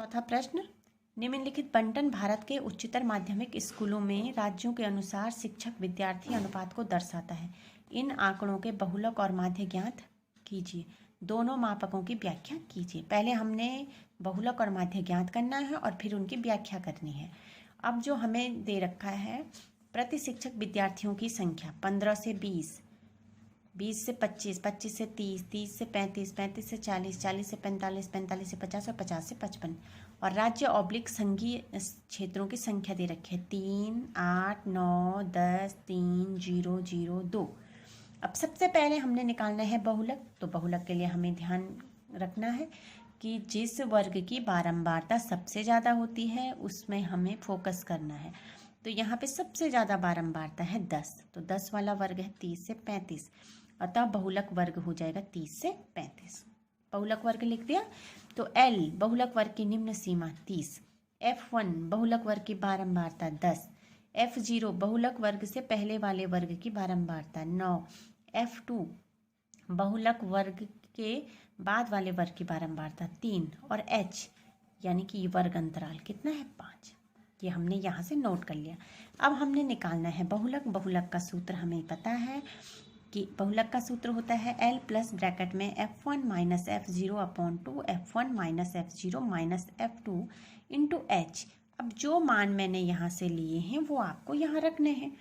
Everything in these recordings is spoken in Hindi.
चौथा प्रश्न, निम्नलिखित बंटन भारत के उच्चतर माध्यमिक स्कूलों में राज्यों के अनुसार शिक्षक विद्यार्थी अनुपात को दर्शाता है। इन आंकड़ों के बहुलक और माध्य ज्ञात कीजिए। दोनों मापकों की व्याख्या कीजिए। पहले हमने बहुलक और माध्य ज्ञात करना है और फिर उनकी व्याख्या करनी है। अब जो हमें दे रखा है, प्रति शिक्षक विद्यार्थियों की संख्या 15 से 20, 20 से 25, 25 से 30, 30 से 35, 35 से 40, 40 से 45, 45 से 50 और 50 से 55। और राज्य ऑब्लिक संघीय क्षेत्रों की संख्या दे रखी है 3, 8, 9, 10, 3, 0, 0, 2। अब सबसे पहले हमने निकालना है बहुलक। तो बहुलक के लिए हमें ध्यान रखना है कि जिस वर्ग की बारंबारता सबसे ज़्यादा होती है उसमें हमें फोकस करना है। तो यहाँ पे सबसे ज़्यादा बारंबारता है 10, तो 10 वाला वर्ग है 30 से 35, अतः बहुलक वर्ग हो जाएगा 30 से 35। बहुलक वर्ग लिख दिया। तो L बहुलक वर्ग की निम्न सीमा 30, F1 बहुलक वर्ग की बारंबारता 10, F0 बहुलक वर्ग से पहले वाले वर्ग की बारंबारता 9, F2 बहुलक वर्ग के बाद वाले वर्ग की बारंबारता 3 और H यानी कि वर्ग अंतराल कितना है 5। ये हमने यहाँ से नोट कर लिया। अब हमने निकालना है बहुलक। बहुलक का सूत्र हमें पता है कि बहुलक का सूत्र होता है L प्लस ब्रैकेट में F1 minus F0 upon 2 F1 minus F0 minus F2 into H। अब जो मान मैंने यहाँ से लिए हैं वो आपको यहाँ रखने हैं।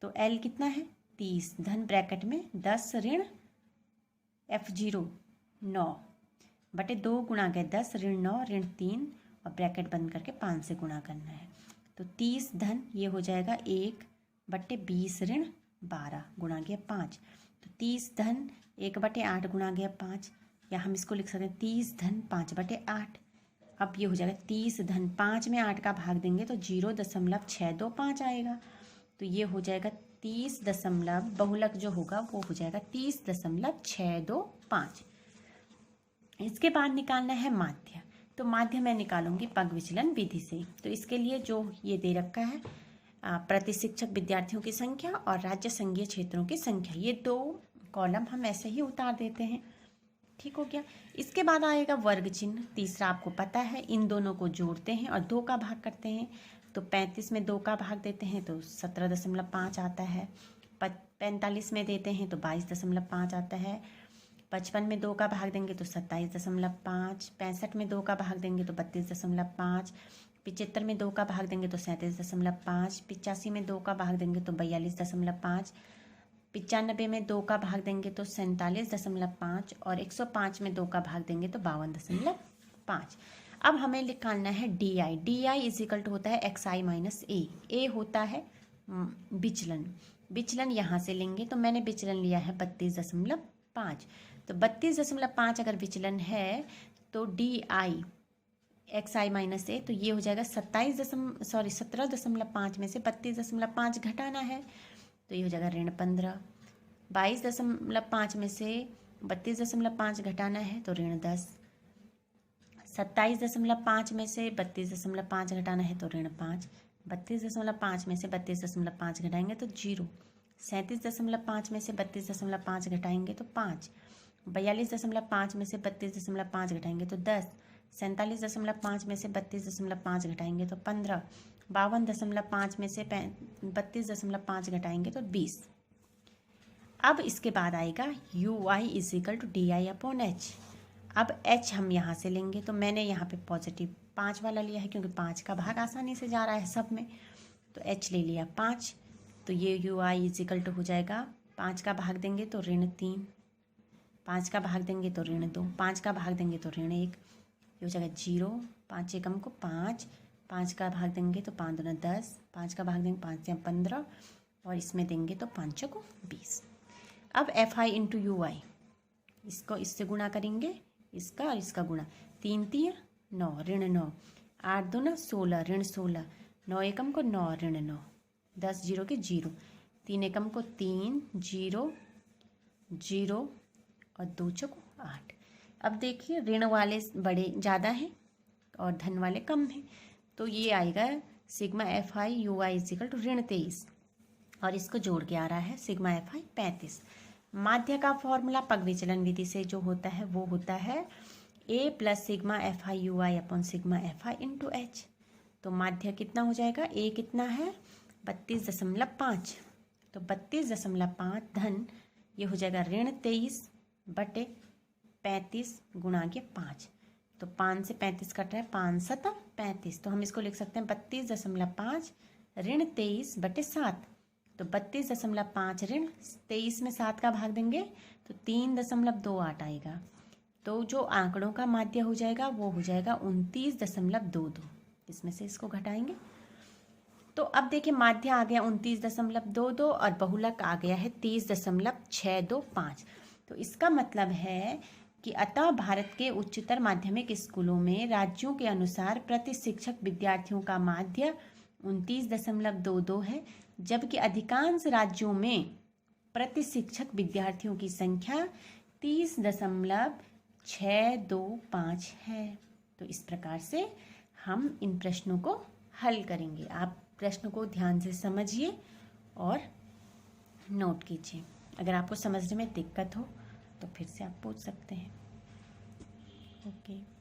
तो L कितना है 30 धन ब्रैकेट में 10 ऋण F0 9 बटे 2 गुणा गए 10 ऋण 9 ऋण 3 और ब्रैकेट बंद करके 5 से गुणा करना है। तो 30 धन ये हो जाएगा 1 बटे 20 ऋण 12 गुणा गया 5। तो 30 धन 1 बटे 8 गुणा गया 5, या हम इसको लिख सकते हैं 30 धन 5 बटे 8। अब ये हो जाएगा 30 धन 5 में 8 का भाग देंगे तो 0.625 आएगा। तो ये हो जाएगा 30 दशमलव, बहुलक जो होगा वो हो जाएगा 30.625। इसके बाद निकालना है माध्य। तो माध्य मैं निकालूंगी पग विचलन विधि से। तो इसके लिए जो ये दे रखा है प्रति शिक्षक विद्यार्थियों की संख्या और राज्य संघीय क्षेत्रों की संख्या, ये दो कॉलम हम ऐसे ही उतार देते हैं। ठीक हो गया। इसके बाद आएगा वर्ग चिन्ह। तीसरा आपको पता है, इन दोनों को जोड़ते हैं और 2 का भाग करते हैं। तो 35 में 2 का भाग देते हैं तो 17.5 आता है। 45 में देते हैं तो 22.5 आता है। 55 में 2 का भाग देंगे तो 27.5। 65 में 2 का भाग देंगे तो 32.5। 75 में 2 का भाग देंगे तो 37.5। 85 में 2 का भाग देंगे तो 42.5। 95 में 2 का भाग देंगे तो 47.5 और 105 में 2 का भाग देंगे तो 52.5। अब हमें निकालना है DI। DI is equal to होता है XI माइनस A। A होता है विचलन। विचलन यहाँ से लेंगे तो मैंने विचलन लिया है 32.5। तो 32.5 अगर विचलन है तो DI XI माइनस A, तो ये हो जाएगा 17.5 में से 32.5 घटाना है तो ये हो जाएगा ऋण 15। 22.5 में से 32.5 घटाना है तो ऋण 10। 27.5 में से 32.5 घटाना है तो ऋण 5। 32.5 में से 32.5 घटाएंगे तो 0। 37.5 में से 32.5 घटाएंगे तो 5। 42.5 में से 32.5 घटाएंगे तो 10। 47.5 में से 32.5 घटाएंगे तो 15। 52.5 में से 32.5 घटाएंगे तो 20। अब इसके बाद आएगा UI is equal to DI upon H। अब H हम यहाँ से लेंगे तो मैंने यहाँ पे पॉजिटिव 5 वाला लिया है क्योंकि 5 का भाग आसानी से जा रहा है सब में। तो H ले लिया 5। तो ये UI इज इक्वल टू हो जाएगा 5 का भाग देंगे तो ऋण 3, 5 का भाग देंगे तो ऋण 2, 5 का भाग देंगे तो ऋण 1। ये हो जाएगा 0। 5 एकम को 5, 5 का भाग देंगे तो 5 दूना 10, 5 का भाग देंगे 5 से 15 और इसमें देंगे तो 5 को 20। अब FI इंटू UI, इसको इससे गुणा करेंगे, इसका और इसका गुणा। 3 3 9 ऋण 9, 8 दूना 16 ऋण 16, 9 एकम को 9 ऋण 9, 10 0 के 0, 3 एकम को 3 0 0 और 2 चौको 8। अब देखिए ऋण वाले बड़े ज़्यादा हैं और धन वाले कम हैं, तो ये आएगा sigma FI UI is equal to ऋण 23 और इसको जोड़ के आ रहा है सिग्मा FI 35। माध्य का फॉर्मूला पग विचलन विधि से जो होता है वो होता है A plus sigma F I you I upon sigma F I into H. तो माध्य कितना हो जाएगा, A कितना है 32.5, तो 32.5 धन ये हो जाएगा ऋण 23/35 गुणा के 5। तो 5 से 35 कट रहा है, 5 7 35, तो हम इसको लिख सकते हैं 32.5 ऋण 23/7। तो 32.5 ऋण 23 में 7 का भाग देंगे तो 3.28 आएगा। तो जो आंकड़ों का माध्य हो जाएगा वो हो जाएगा 29.22। इसमें से इसको घटाएंगे तो अब देखिए माध्य आ गया 29.22 और बहुलक आ गया है 30.625। तो इसका मतलब है कि अतः भारत के उच्चतर माध्यमिक स्कूलों में राज्यों के अनुसार प्रति शिक्षक विद्यार्थियों का माध्य 29.22 है, जबकि अधिकांश राज्यों में प्रति शिक्षक विद्यार्थियों की संख्या 30.625 है। तो इस प्रकार से हम इन प्रश्नों को हल करेंगे। आप प्रश्न को ध्यान से समझिए और नोट कीजिए। अगर आपको समझने में दिक्कत हो तो फिर से आप पूछ सकते हैं। ओके।